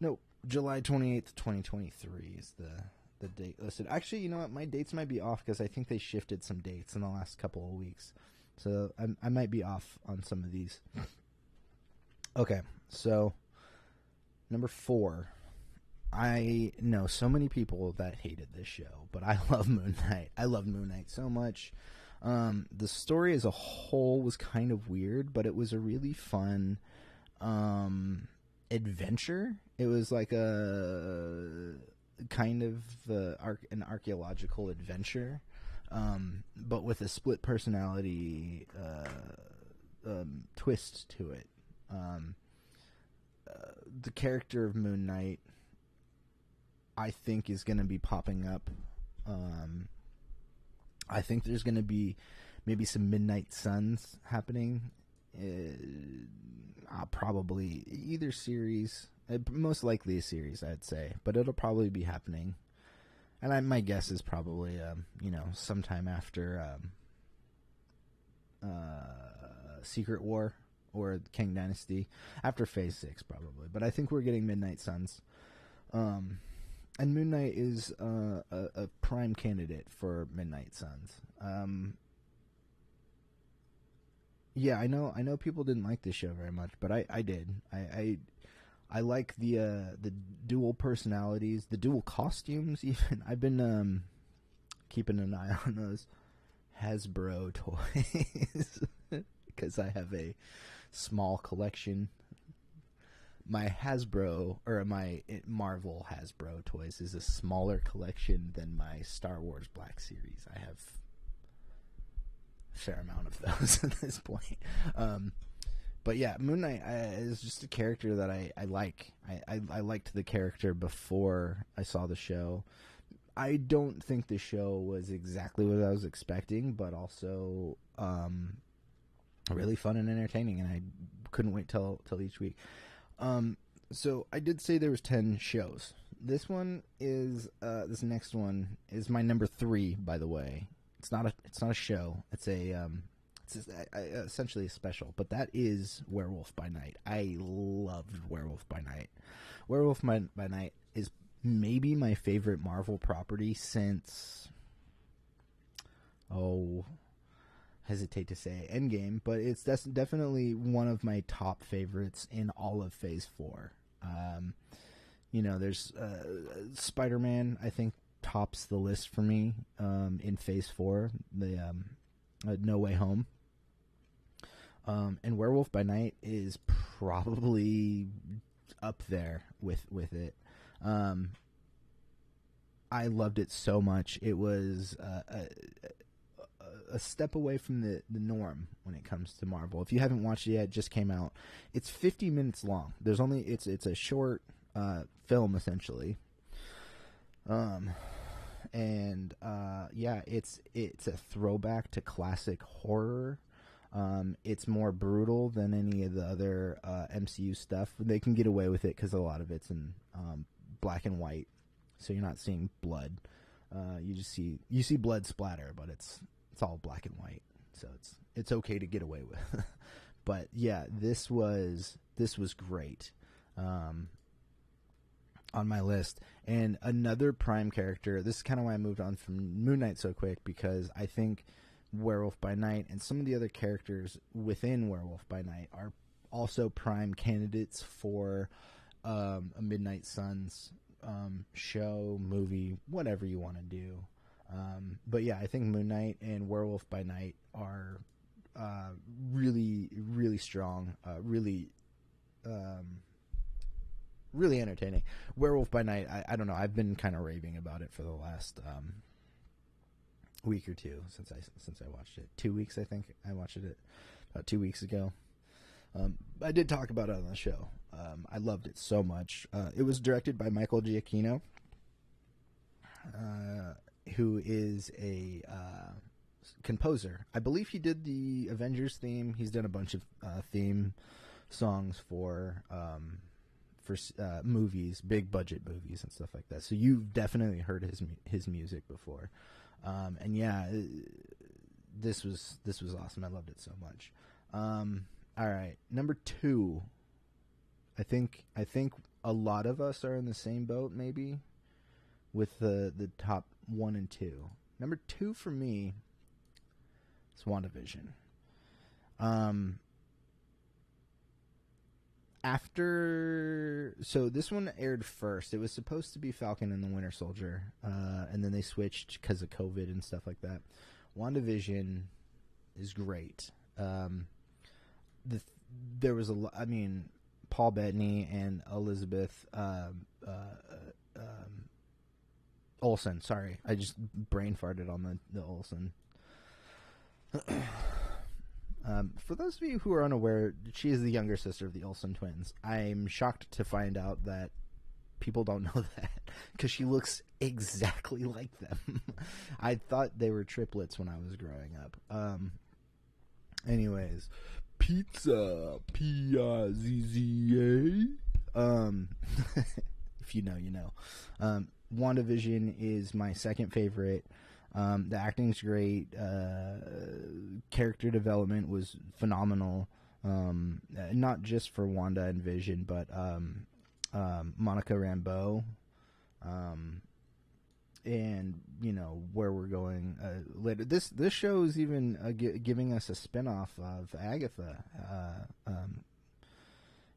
No, July 28th, 2023 is the date listed. Actually, you know what? My dates might be off because I think they shifted some dates in the last couple of weeks. So I might be off on some of these. Okay, so number 4. I know so many people that hated this show, but I love Moon Knight. I love Moon Knight so much. The story as a whole was kind of weird, but it was a really fun adventure. It was like a kind of an archaeological adventure, but with a split personality twist to it. The character of Moon Knight, I think, is going to be popping up. I think there's going to be maybe some Midnight Suns happening. Probably either series, most likely a series, I'd say, but it'll probably be happening. And my guess is probably, sometime after Secret War or King Dynasty, after Phase 6 probably. But I think we're getting Midnight Suns. And Moon Knight is a prime candidate for Midnight Suns. Yeah, I know people didn't like this show very much, but I did. I like the dual personalities, the dual costumes even. I've been keeping an eye on those Hasbro toys because I have a small collection. My Marvel Hasbro toys is a smaller collection than my Star Wars Black Series. I have a fair amount of those at this point. But yeah, Moon Knight is just a character that I like. I liked the character before I saw the show. I don't think the show was exactly what I was expecting, but also really fun and entertaining, and I couldn't wait till each week. So I did say there was 10 shows. This one is this next one is my number 3, by the way. It's not a show. It's essentially a special, but that is Werewolf by Night. I loved Werewolf by Night. Werewolf by Night is maybe my favorite Marvel property since hesitate to say Endgame, but it's definitely one of my top favorites in all of Phase 4. There's Spider-Man, I think, tops the list for me in Phase 4, the No Way Home. And Werewolf by Night is probably up there with it. I loved it so much. It was a step away from the norm when it comes to Marvel. If you haven't watched it yet, it just came out. It's 50 minutes long. It's a short film essentially. It's a throwback to classic horror. It's more brutal than any of the other MCU stuff. They can get away with it because a lot of it's in black and white, so you're not seeing blood. You see blood splatter, but it's all black and white, so it's okay to get away with. But yeah, this was great. On my list. And another prime character, this is kind of why I moved on from Moon Knight so quick, because I think Werewolf by Night and some of the other characters within Werewolf by Night are also prime candidates for a Midnight Suns show, movie, whatever you want to do. But yeah, I think Moon Knight and Werewolf by Night are really, really strong, really entertaining. Werewolf by Night, I don't know, I've been kind of raving about it for the last week or two since I watched it. 2 weeks, I think. I watched it about 2 weeks ago. I did talk about it on the show. I loved it so much. It was directed by Michael Giacchino, who is a composer. I believe he did the Avengers theme. He's done a bunch of theme songs for movies, big budget movies and stuff like that. So you've definitely heard his music before. And yeah, this was awesome. I loved it so much. All right, number 2. I think a lot of us are in the same boat, maybe, with the top 1 and 2. Number 2 for me is WandaVision. So this one aired first. It was supposed to be Falcon and the Winter Soldier, and then they switched because of COVID and stuff like that. WandaVision is great. There was Paul Bettany and Elizabeth Olsen. Sorry, I just brain farted on the Olsen. For those of you who are unaware, she is the younger sister of the Olsen twins. I'm shocked to find out that people don't know that, because she looks exactly like them. I thought they were triplets when I was growing up. Anyways, pizza, P-I-Z-Z-A. If you know, you know. WandaVision is my second favorite. The acting's great. Character development was phenomenal. Not just for Wanda and Vision, but Monica Rambeau. And you know where we're going later. This show is even giving us a spinoff of Agatha,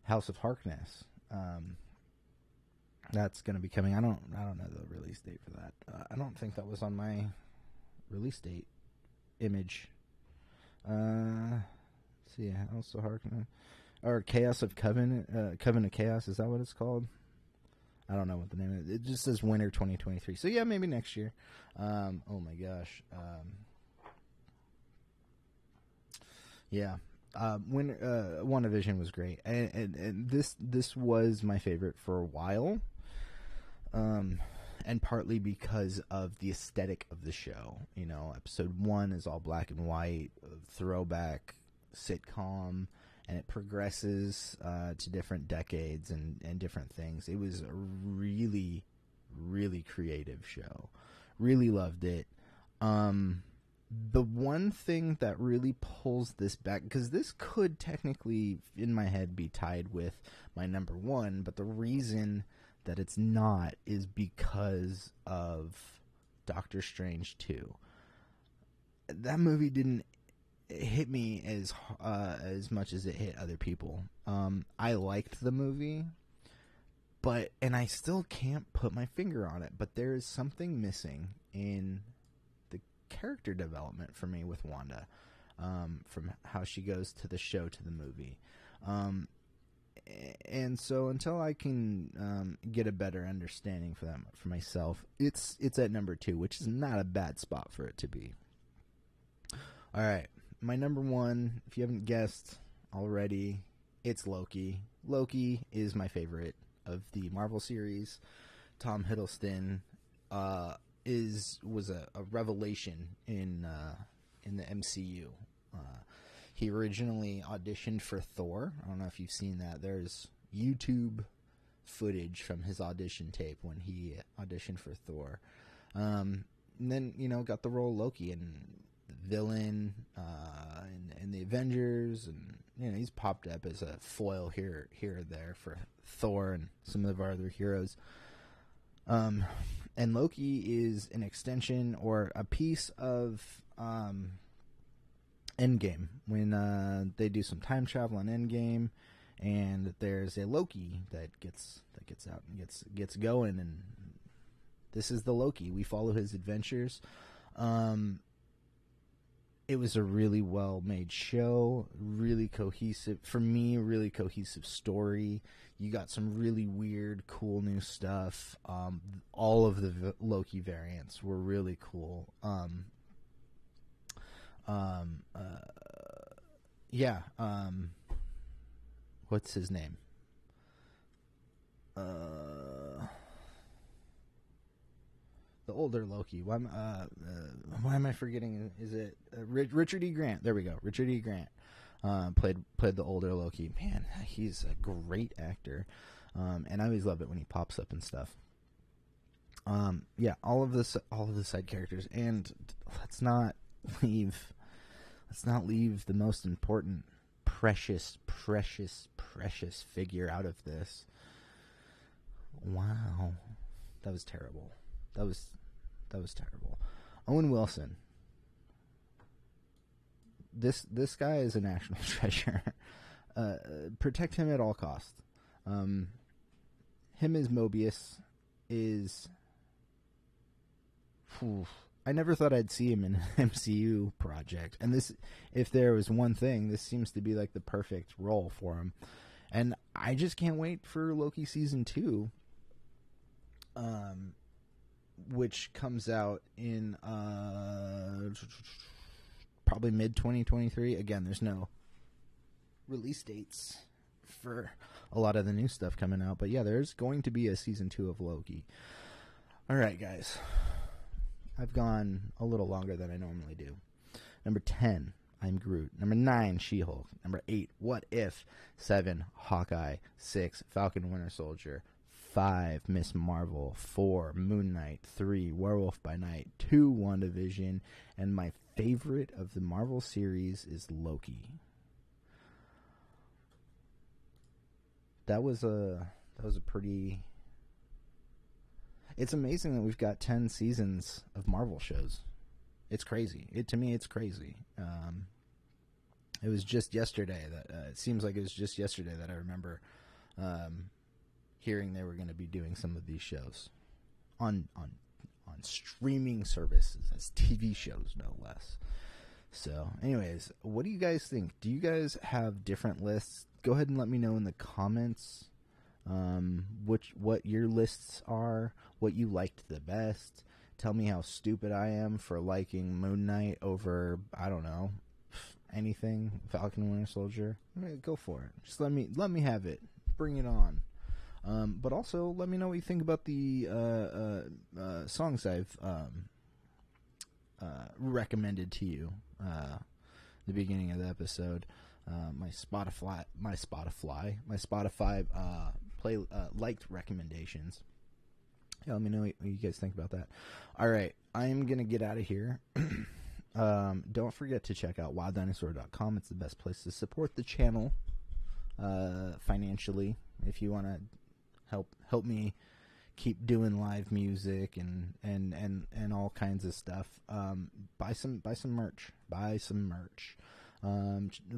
House of Harkness. That's going to be coming. I don't know the release date for that. I don't think that was on my release date image. Let's see, House of Harkness or Chaos of Covenant of Chaos. Is that what it's called? I don't know what the name is. It just says winter 2023. So yeah, maybe next year. Oh my gosh. Yeah. WandaVision was great, and this was my favorite for a while. And partly because of the aesthetic of the show. You know, episode 1 is all black and white, throwback sitcom, and it progresses to different decades and different things. It was a really, really creative show. Really loved it. The one thing that really pulls this back, because this could technically, in my head, be tied with my number 1, but the reason that it's not is because of Doctor Strange 2. That movie didn't hit me as much as it hit other people. I liked the movie, and I still can't put my finger on it, but there is something missing in the character development for me with Wanda, from how she goes to the show to the movie. And so until I can get a better understanding for that for myself, it's at number 2, which is not a bad spot for it to be. All right, my number 1, if you haven't guessed already, it's Loki. Loki is my favorite of the Marvel series. Tom Hiddleston was a revelation in the MCU. He originally auditioned for Thor. I don't know if you've seen that. There's YouTube footage from his audition tape when he auditioned for Thor. And then, you know, got the role of Loki and the villain in the Avengers. And, you know, he's popped up as a foil here or there for Thor and some of our other heroes. And Loki is an extension or a piece of Endgame, when they do some time travel on Endgame, and there's a Loki that gets out and gets going, and this is the Loki. We follow his adventures. It was a really well made show, really cohesive for me, really cohesive story. You got some really weird, cool new stuff. All of the Loki variants were really cool. What's his name? The older Loki. Why am I forgetting? Is it Richard E. Grant? There we go. Richard E. Grant played the older Loki. Man, he's a great actor, and I always love it when he pops up and stuff. All of the side characters, and let's not leave the most important, precious figure out of this. Wow, that was terrible. That was terrible. Owen Wilson. This guy is a national treasure. Protect him at all costs. Him as Mobius is I never thought I'd see him in an MCU project. And this, if there was one thing, this seems to be like the perfect role for him. And I just can't wait for Loki season 2, which comes out in probably mid 2023. Again, there's no release dates for a lot of the new stuff coming out, but yeah, there's going to be a season 2 of Loki. All right, guys. I've gone a little longer than I normally do. Number 10, I'm Groot. Number 9, She-Hulk. Number 8, What If. 7, Hawkeye. 6, Falcon Winter Soldier. 5, Miss Marvel. 4, Moon Knight. 3, Werewolf by Night. 2, WandaVision. And my favorite of the Marvel series is Loki. That was a pretty... It's amazing that we've got 10 seasons of Marvel shows. It's crazy. To me, it's crazy. It was just yesterday that it seems like it was just yesterday that I remember hearing they were going to be doing some of these shows on streaming services as TV shows, no less. So, anyways, what do you guys think? Do you guys have different lists? Go ahead and let me know in the comments. What your lists are, what you liked the best. Tell me how stupid I am for liking Moon Knight over, I don't know, anything, Falcon and Winter Soldier. Go for it. Just let me have it. Bring it on. But also let me know what you think about the songs I've recommended to you the beginning of the episode. My Spotify play liked recommendations. Yeah, let me know what you guys think about that. All right, I'm gonna get out of here. Don't forget to check out wilddinosaur.com. It's the best place to support the channel financially. If you want to help me keep doing live music and all kinds of stuff, buy some merch.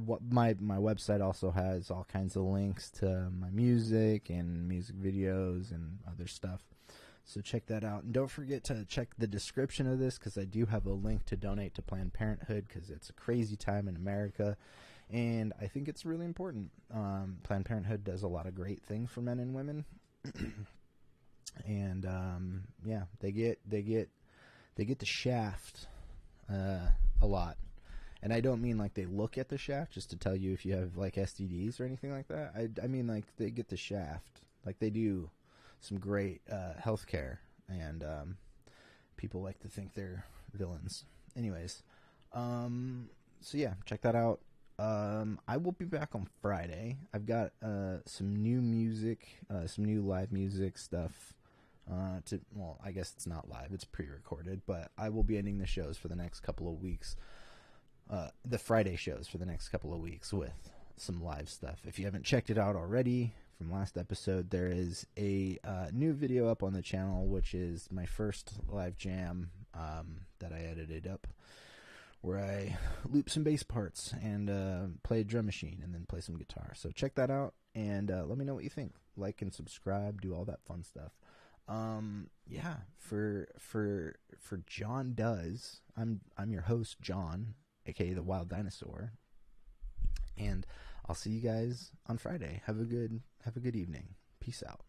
What my website also has all kinds of links to my music and music videos and other stuff. So check that out. And don't forget to check the description of this, because I do have a link to donate to Planned Parenthood, because it's a crazy time in America. And I think it's really important. Planned Parenthood does a lot of great things for men and women. And yeah, they get the shaft a lot. And I don't mean like they look at the shaft just to tell you if you have like STDs or anything like that. I mean like they get the shaft. Like they do some great health care, and people like to think they're villains. Anyways, so yeah, check that out. I will be back on Friday. I've got some new music, some new live music stuff. Well, I guess it's not live, it's pre-recorded, but I will be ending the shows for the next couple of weeks. The Friday shows for the next couple of weeks with some live stuff. If you haven't checked it out already from last episode, there is a new video up on the channel, which is my first live jam that I edited up, where I loop some bass parts and play a drum machine and then play some guitar. So check that out and let me know what you think. Like and subscribe, do all that fun stuff. Yeah, for Jon Does, I'm your host, Jon, aka the Wild Dinosaur, and I'll see you guys on Friday. Have a good evening. Peace out.